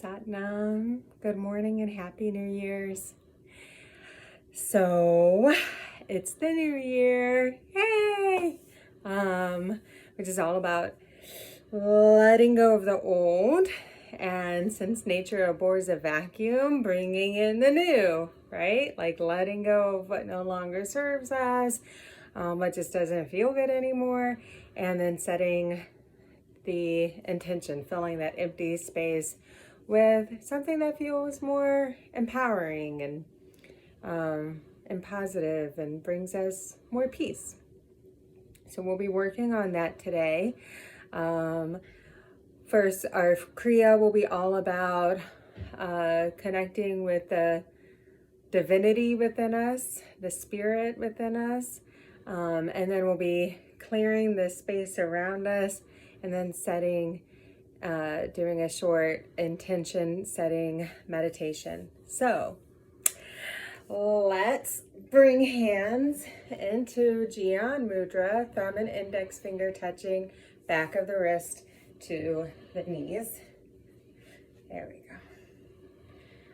Satnam. Good morning and happy New Year's. So it's the new year, yay! Which is all about letting go of the old, and since nature abhors a vacuum, bringing in the new, right? Like letting go of what no longer serves us, what just doesn't feel good anymore, and then setting the intention, filling that empty space with something that feels more empowering and positive and brings us more peace. So we'll be working on that today. First, our kriya will be all about connecting with the divinity within us, the spirit within us, and then we'll be clearing the space around us, and then doing a short intention setting meditation. So let's bring hands into Jnana Mudra, thumb and index finger touching back of the wrist to the knees. There we go.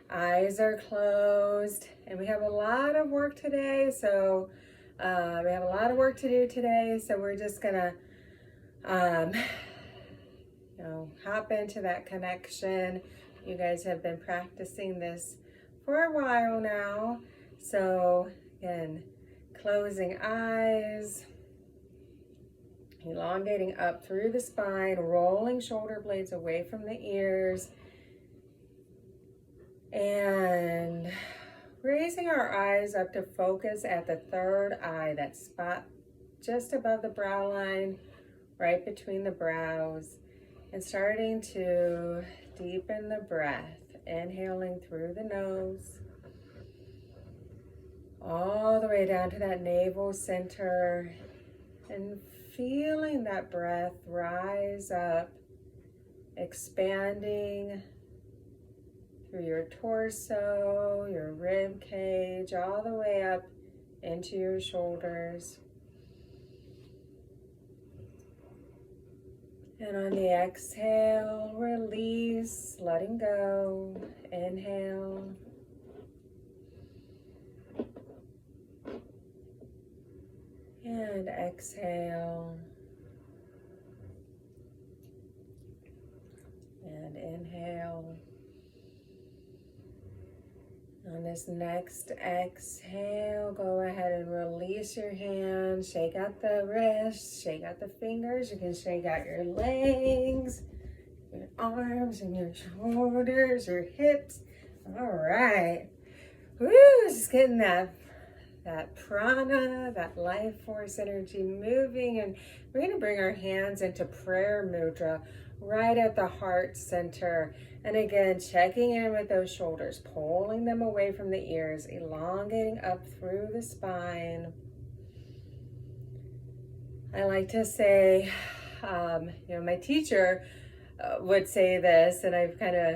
Eyes are closed, and we have a lot of work today. So we have a lot of work to do today. So we're just gonna hop into that connection. You guys have been practicing this for a while now. So again, closing eyes, elongating up through the spine, rolling shoulder blades away from the ears, and raising our eyes up to focus at the third eye, that spot just above the brow line, right between the brows. And starting to deepen the breath, inhaling through the nose, all the way down to that navel center, and feeling that breath rise up, expanding through your torso, your rib cage, all the way up into your shoulders. And on the exhale, release, letting go. Inhale. And exhale. And inhale. On this next exhale, go ahead and release your hands. Shake out the wrists, shake out the fingers. You can shake out your legs, your arms, and your shoulders, your hips. All right. Woo, just getting that prana, that life force energy moving. And we're going to bring our hands into prayer mudra right at the heart center. And again, checking in with those shoulders, pulling them away from the ears, elongating up through the spine. I like to say, my teacher would say this, and I've kind of,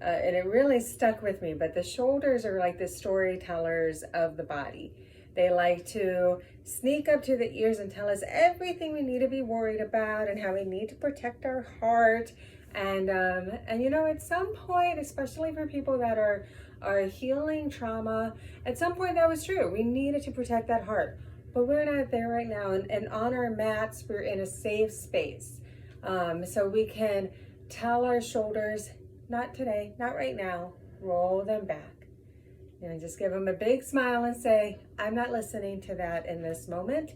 and it really stuck with me, but the shoulders are like the storytellers of the body. They like to sneak up to the ears and tell us everything we need to be worried about and how we need to protect our heart. And at some point, especially for people that are healing trauma, at some point that was true. We needed to protect that heart, but we're not there right now. And on our mats, we're in a safe space. So we can tell our shoulders, not today, not right now, roll them back. And just give them a big smile and say, I'm not listening to that in this moment.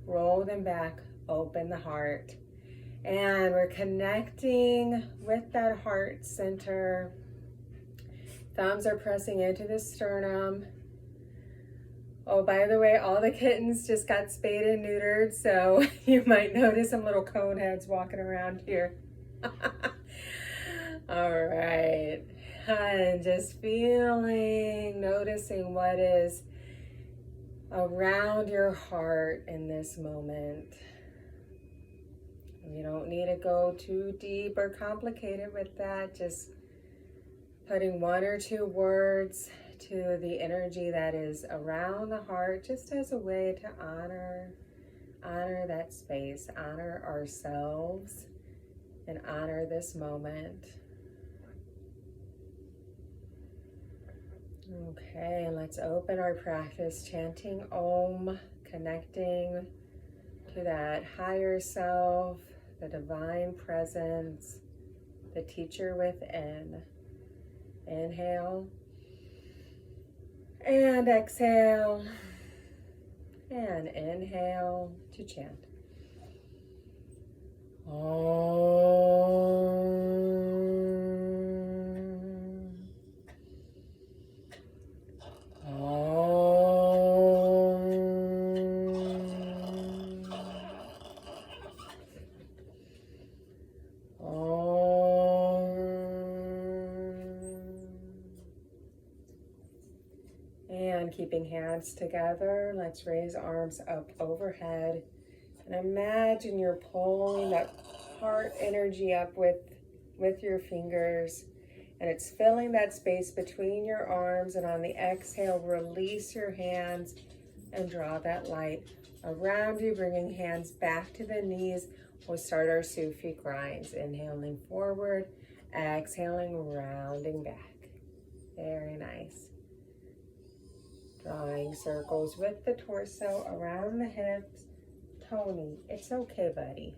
Roll them back, open the heart. And we're connecting with that heart center. Thumbs are pressing into the sternum. Oh, by the way, all the kittens just got spayed and neutered, so you might notice some little cone heads walking around here. All right. And just noticing what is around your heart in this moment. You don't need to go too deep or complicated with that. Just putting one or two words to the energy that is around the heart, just as a way to honor that space, honor ourselves, and honor this moment. Okay, let's open our practice chanting Om, connecting to that higher self, the divine presence, the teacher within. Inhale and exhale and inhale to chant. And keeping hands together, let's raise arms up overhead. And imagine you're pulling that heart energy up with your fingers. And it's filling that space between your arms. And on the exhale, release your hands and draw that light around you, bringing hands back to the knees. We'll start our Sufi grinds. Inhaling forward, exhaling, rounding back. Very nice. Drawing circles with the torso around the hips. Tony, it's okay, buddy.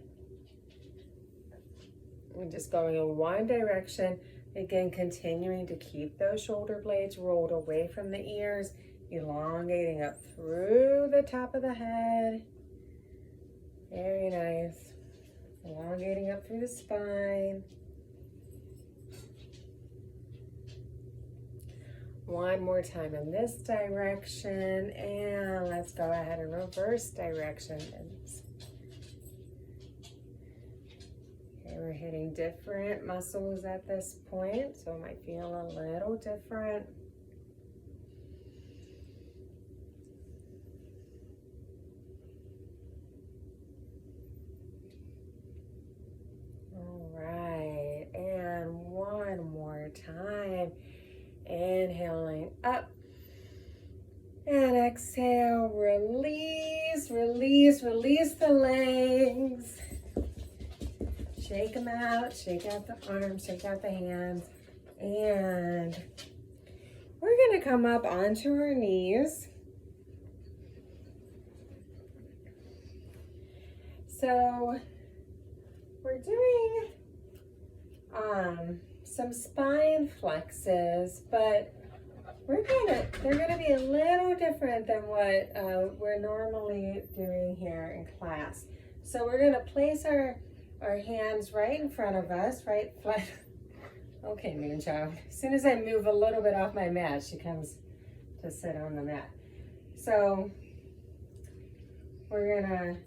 We're just going in one direction. Again, continuing to keep those shoulder blades rolled away from the ears, elongating up through the top of the head. Very nice. Elongating up through the spine. One more time in this direction, and let's go ahead and reverse direction. Okay, we're hitting different muscles at this point, so it might feel a little different. All right, and one more time. Inhaling up and exhale, release, release, release the legs. Shake them out, shake out the arms, shake out the hands. And we're gonna come up onto our knees. So we're doing some spine flexes, but they're gonna be a little different than what we're normally doing here in class. So we're gonna place our hands right in front of us, right flat. Okay, Moonchild. As soon as I move a little bit off my mat, she comes to sit on the mat. So we're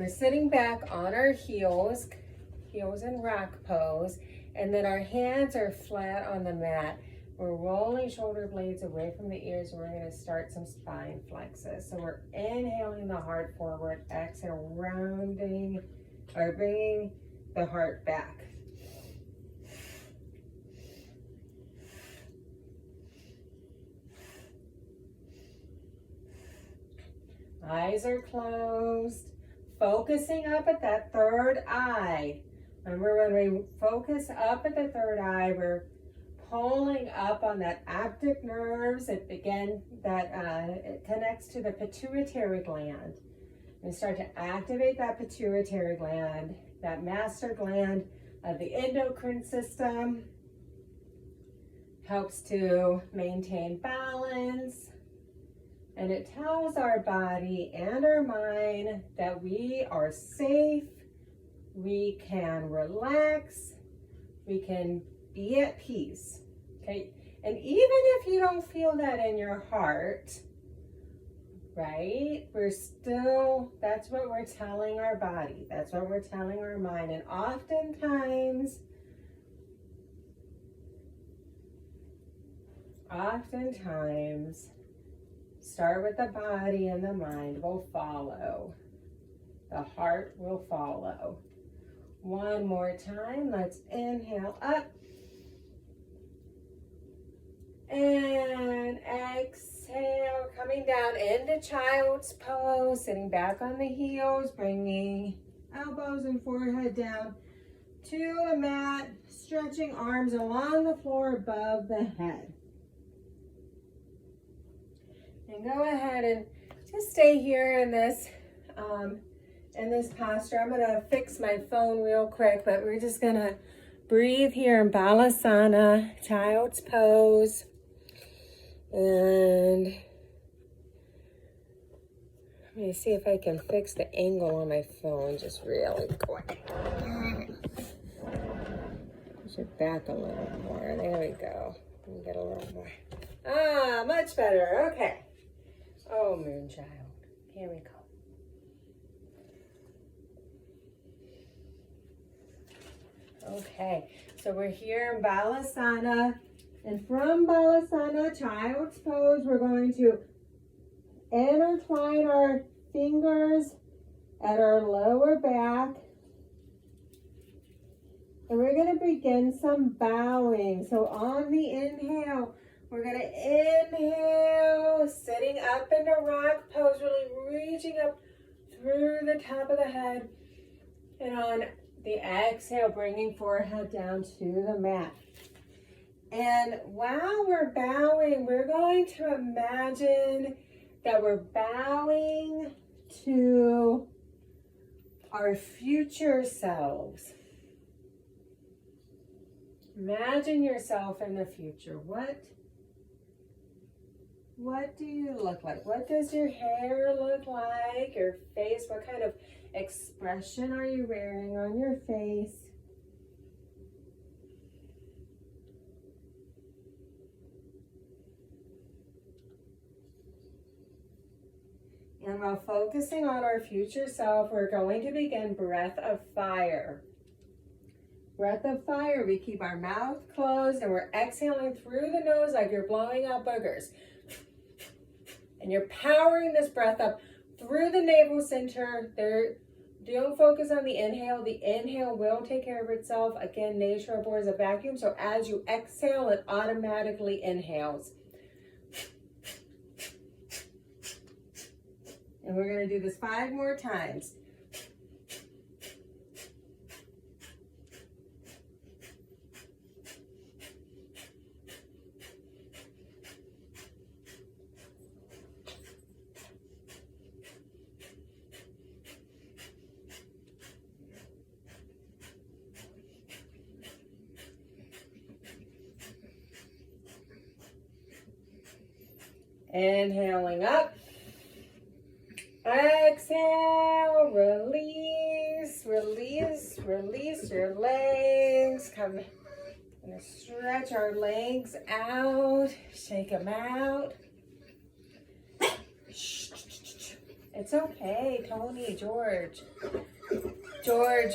sitting back on our heels in rock pose. And then our hands are flat on the mat. We're rolling shoulder blades away from the ears, and we're going to start some spine flexes. So we're inhaling the heart forward, exhale, rounding or bringing the heart back. Eyes are closed, focusing up at that third eye. Remember, when we focus up at the third eye, we're pulling up on that optic nerves. It connects to the pituitary gland. We start to activate that pituitary gland, that master gland of the endocrine system. Helps to maintain balance. And it tells our body and our mind that we are safe. We can relax, we can be at peace, okay? And even if you don't feel that in your heart, right? That's what we're telling our body. That's what we're telling our mind. And oftentimes, start with the body and the mind will follow. The heart will follow. One more time, let's inhale up and exhale, coming down into child's pose, sitting back on the heels, bringing elbows and forehead down to the mat, stretching arms along the floor above the head. can go ahead and just stay here in this posture. I'm gonna fix my phone real quick, but we're just gonna breathe here in Balasana, child's pose. And let me see if I can fix the angle on my phone just really quick. Push it back a little more. There we go. Let me get a little more. Ah, much better. Okay. Oh, Moonchild. Here we go. Okay, so we're here in Balasana, and from Balasana, child's pose, we're going to intertwine our fingers at our lower back, and we're going to begin some bowing. So on the inhale, we're going to inhale, sitting up in a rock pose, really reaching up through the top of the head, and on the exhale, bringing forehead down to the mat. And while we're bowing, we're going to imagine that we're bowing to our future selves. Imagine yourself in the future. What do you look like? What does your hair look like? Your face? What kind of expression are you wearing on your face? And while focusing on our future self, we're going to begin breath of fire. Breath of fire, we keep our mouth closed and we're exhaling through the nose like you're blowing out boogers. And you're powering this breath up through the navel center. Don't focus on the inhale. The inhale will take care of itself. Again, nature abhors a vacuum. So as you exhale, it automatically inhales. And we're going to do this 5 more times. Inhaling up. Exhale, release, release, release your legs. Come and stretch our legs out, shake them out. It's okay, Tony, George,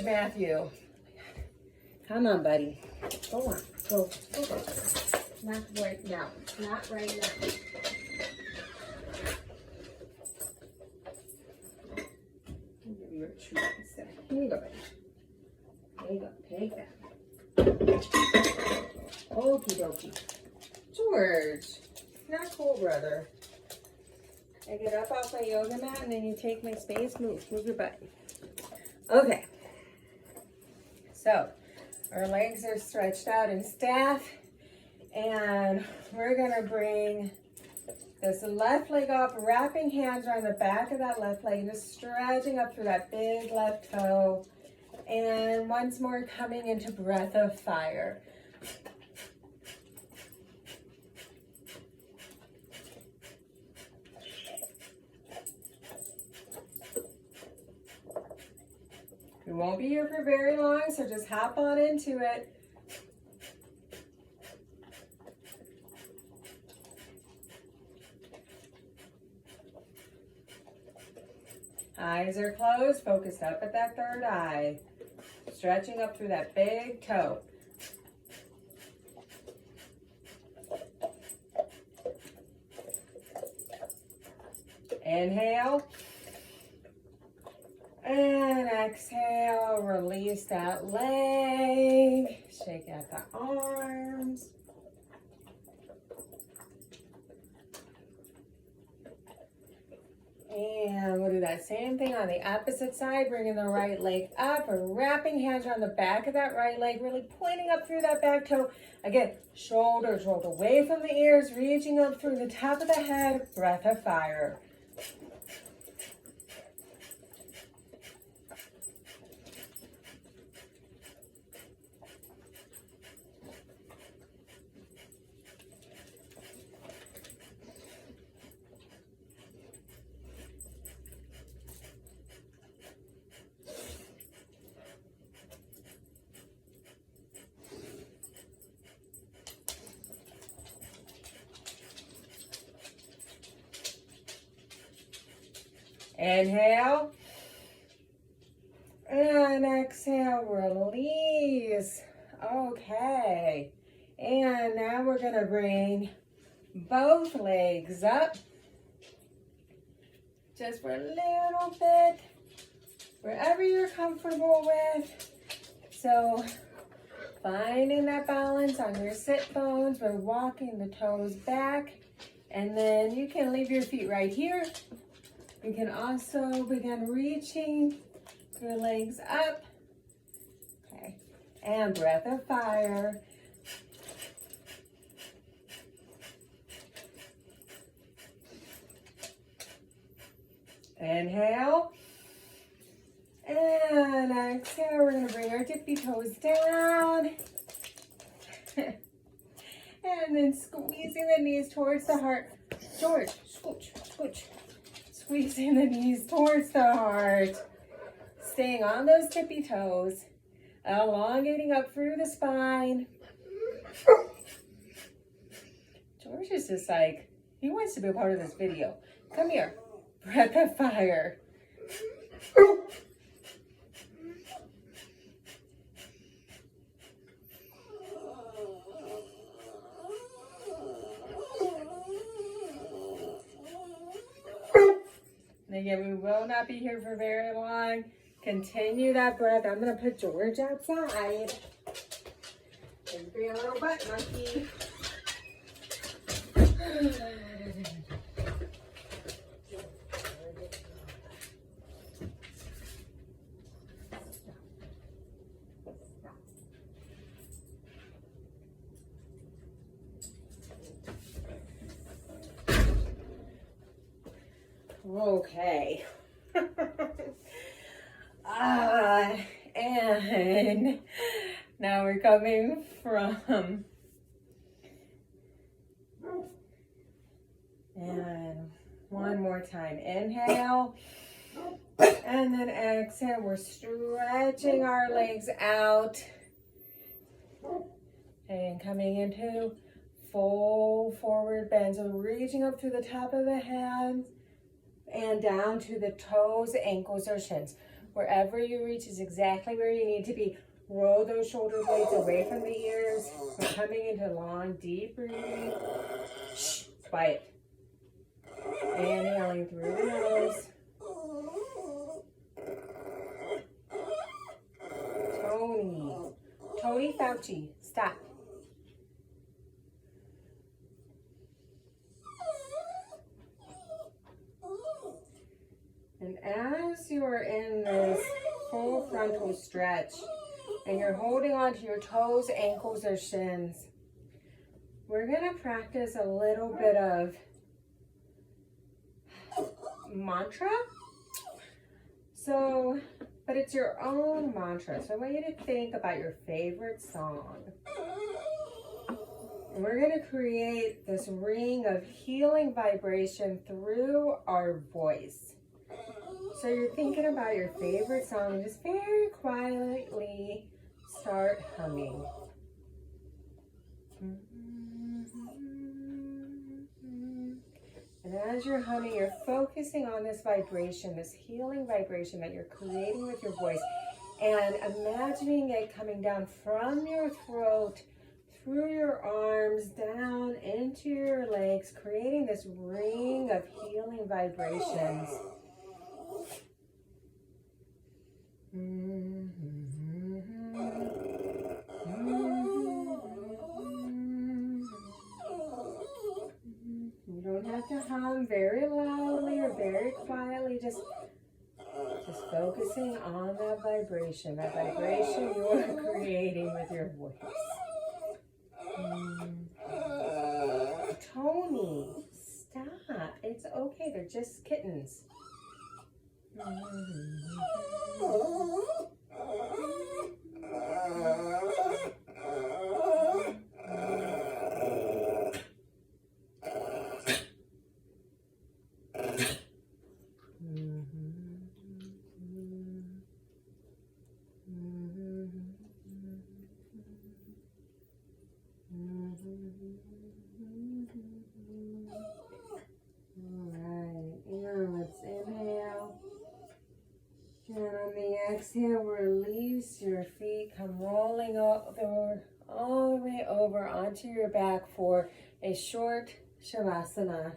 Matthew. Come on, buddy. Go on, go. Not right now, not right now. Your treat instead. Here you go, buddy. There you go. Take that. Okie dokie. George, not cool, brother. I get up off my yoga mat and then you take my space. Move your butt. Okay. So, our legs are stretched out in staff, and we're gonna bring this left leg up, wrapping hands around the back of that left leg, and just stretching up through that big left toe. And once more, coming into breath of fire. We won't be here for very long, so just hop on into it. Eyes are closed, focused up at that third eye. Stretching up through that big toe. Inhale. And exhale, release that leg. Shake out the arms. And we'll do that same thing on the opposite side, bringing the right leg up, or wrapping hands around the back of that right leg, really pointing up through that back toe. Again, shoulders rolled away from the ears, reaching up through the top of the head, breath of fire. Inhale, and exhale, release. Okay, and now we're gonna bring both legs up, just for a little bit, wherever you're comfortable with. So finding that balance on your sit bones, we're walking the toes back, and then you can leave your feet right here. You can also begin reaching your legs up. Okay, and breath of fire. Inhale. And exhale, we're gonna bring our tippy toes down. And then squeezing the knees towards the heart. George, scooch, scooch. Squeezing the knees towards the heart. Staying on those tippy toes. Elongating up through the spine. George is just like, he wants to be a part of this video. Come here. Breath of fire. And again, we will not be here for very long. Continue that breath. I'm going to put George outside. Just be a little butt monkey. Okay. And now we're coming from, and one more time. Inhale, and then exhale. We're stretching our legs out and coming into full forward bend. So reaching up through the top of the hands and down to the toes, ankles, or shins. Wherever you reach is exactly where you need to be. Roll those shoulder blades away from the ears. We're coming into long, deep breathing. Shh, quiet. Inhaling through the nose. Tony Fauci, stop. And as you are in this full frontal stretch and you're holding on to your toes, ankles, or shins, we're going to practice a little bit of mantra. So, but it's your own mantra. So I want you to think about your favorite song. And we're going to create this ring of healing vibration through our voice. So you're thinking about your favorite song and just very quietly start humming. And as you're humming, you're focusing on this vibration, this healing vibration that you're creating with your voice, and imagining it coming down from your throat, through your arms, down into your legs, creating this ring of healing vibrations. You don't have to hum very loudly or very quietly, just focusing on that vibration you are creating with your voice. Tony, stop. It's okay. They're just kittens. Exhale, release your feet, come rolling over, all the way over onto your back for a short Shavasana.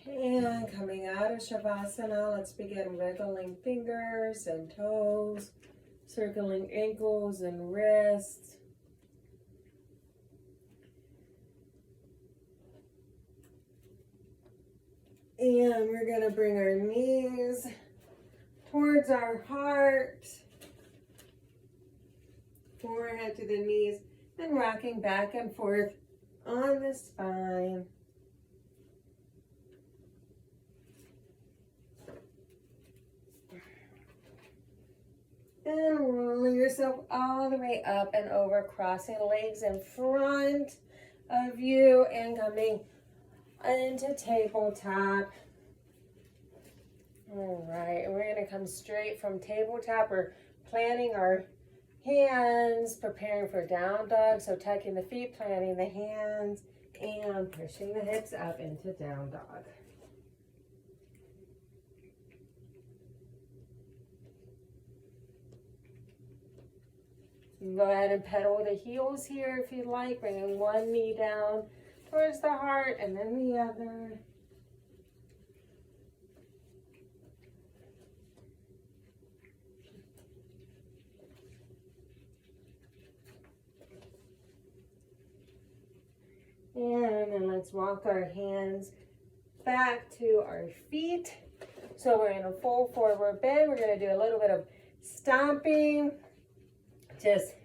And coming out of Shavasana, let's begin wiggling fingers and toes, circling ankles and wrists. And we're going to bring our knees towards our heart, forehead to the knees, and rocking back and forth on the spine. And rolling yourself all the way up and over, crossing legs in front of you and coming into tabletop. All right, and we're going to come straight from tabletop. We're planting our hands, preparing for down dog. So tucking the feet, planting the hands, and pushing the hips up into down dog. Go ahead and pedal the heels here if you'd like, bringing one knee down towards the heart and then the other. And then let's walk our hands back to our feet. So we're in a full forward bend. We're going to do a little bit of stomping. Just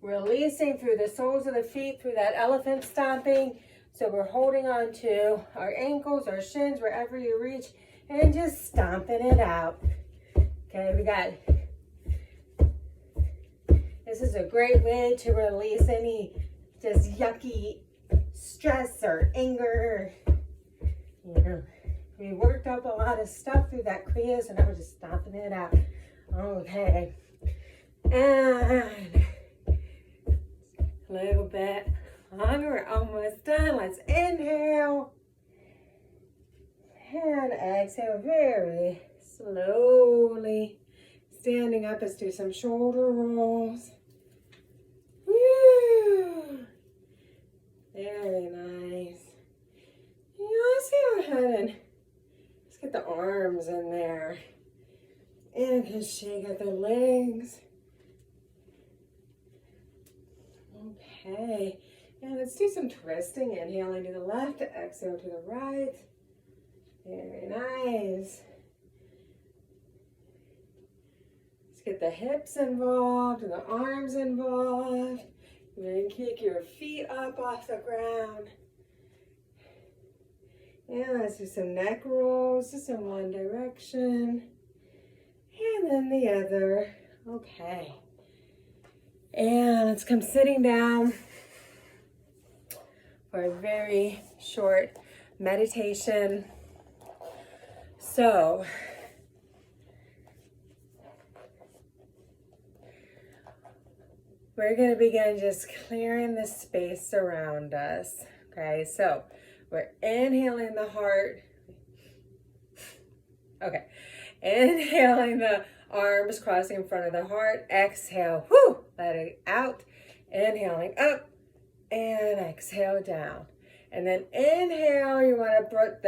releasing through the soles of the feet, through that elephant stomping. So we're holding on to our ankles, our shins, wherever you reach, and just stomping it out. Okay, this is a great way to release any just yucky stress or anger. You know, we worked up a lot of stuff through that kriya, so now we're just stomping it out. Okay. And a little bit longer, we're almost done. Let's inhale and exhale very slowly. Standing up, let's do some shoulder rolls. Woo! Very nice. Let's go ahead and let's get the arms in there. And just shake out the legs. Okay, and let's do some twisting. Inhaling to the left, exhale to the right. Very nice. Let's get the hips involved and the arms involved. And then kick your feet up off the ground. And let's do some neck rolls, just in one direction. And then the other. Okay. And let's come sitting down for a very short meditation. So, we're going to begin just clearing the space around us. Okay, so we're inhaling the heart. Okay, inhaling the arms crossing in front of the heart. Exhale, whoo, let it out. Inhaling up and exhale down. And then inhale, you want to put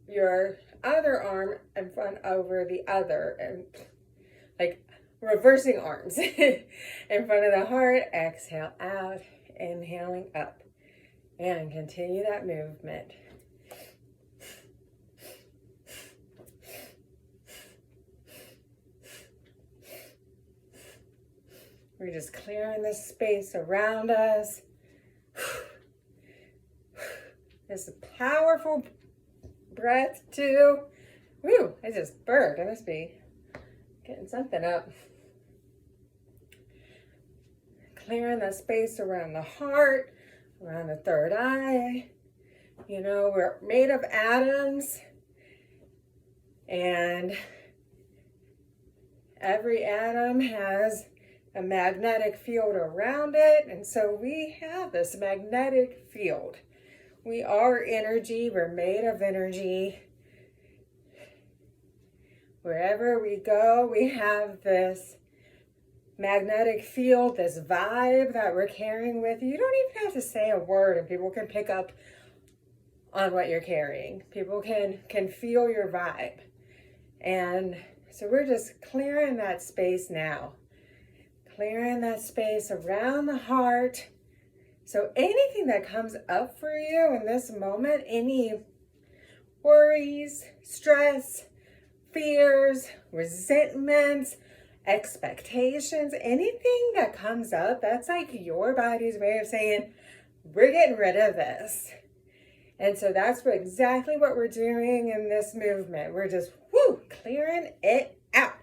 your other arm in front over the other, and like reversing arms in front of the heart. Exhale out, inhaling up, and continue that movement. We're just clearing the space around us. This is a powerful breath too. Woo, I just burped. I must be getting something up. Clearing the space around the heart, around the third eye. You know, we're made of atoms, and every atom has a magnetic field around it, and so we have this magnetic field. We are energy. We're made of energy. Wherever we go, we have this magnetic field, this vibe that we're carrying with you. You don't even have to say a word, and people can pick up on what you're carrying. People can feel your vibe. And so we're just clearing that space now. Clearing that space around the heart. So anything that comes up for you in this moment, any worries, stress, fears, resentments, expectations, anything that comes up, that's like your body's way of saying, we're getting rid of this. And so that's exactly what we're doing in this movement. We're just, woo, clearing it out.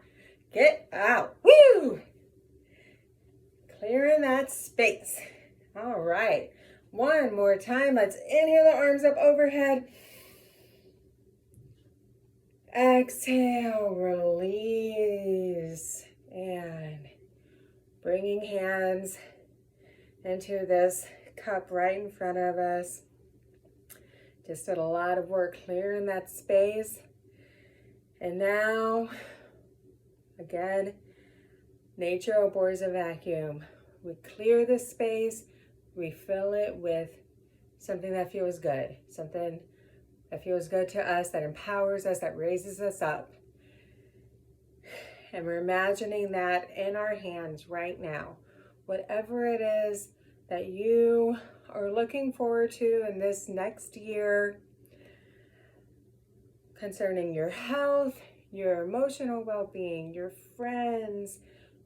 Get out, woo! Clearing that space. All right, one more time. Let's inhale the arms up overhead. Exhale, release, and bringing hands into this cup right in front of us. Just did a lot of work clearing that space. And now, again, nature abhors a vacuum. We clear the space, we fill it with something that feels good, something that feels good to us, that empowers us, that raises us up. And we're imagining that in our hands right now. Whatever it is that you are looking forward to in this next year, concerning your health, your emotional well-being, your friends,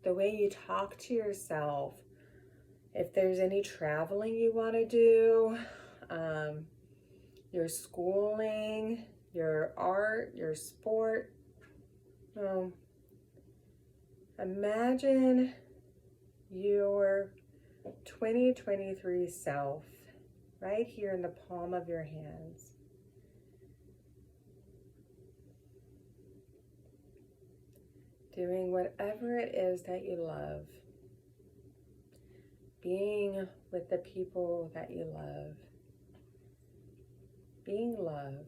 the way you talk to yourself, if there's any traveling you want to do, your schooling, your art, your sport. Imagine your 2023 self right here in the palm of your hands. Doing whatever it is that you love. Being with the people that you love. Being love.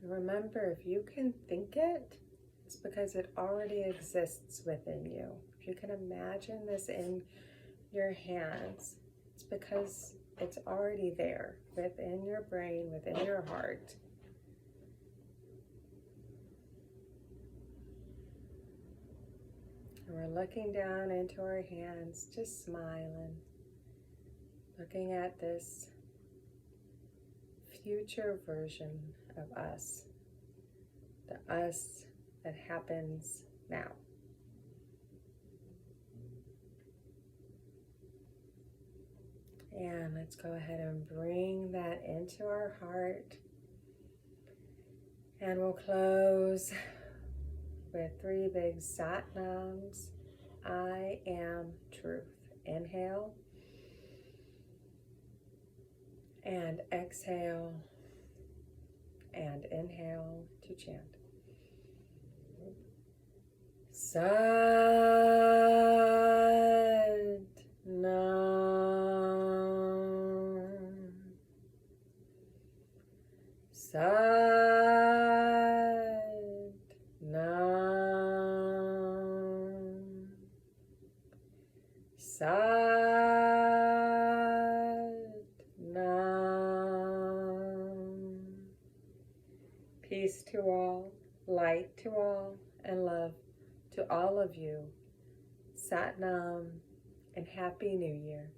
And remember, if you can think it, it's because it already exists within you. If you can imagine this in your hands, it's because it's already there within your brain, within your heart. And we're looking down into our hands, just smiling, looking at this future version of us, the us that happens now. And let's go ahead and bring that into our heart. And we'll close with 3 big Satnams. I am truth. Inhale. And exhale. And inhale to chant. Satnam. Satnam. Satnam. Peace to all, light to all, and love to all of you. Satnam, and Happy New Year.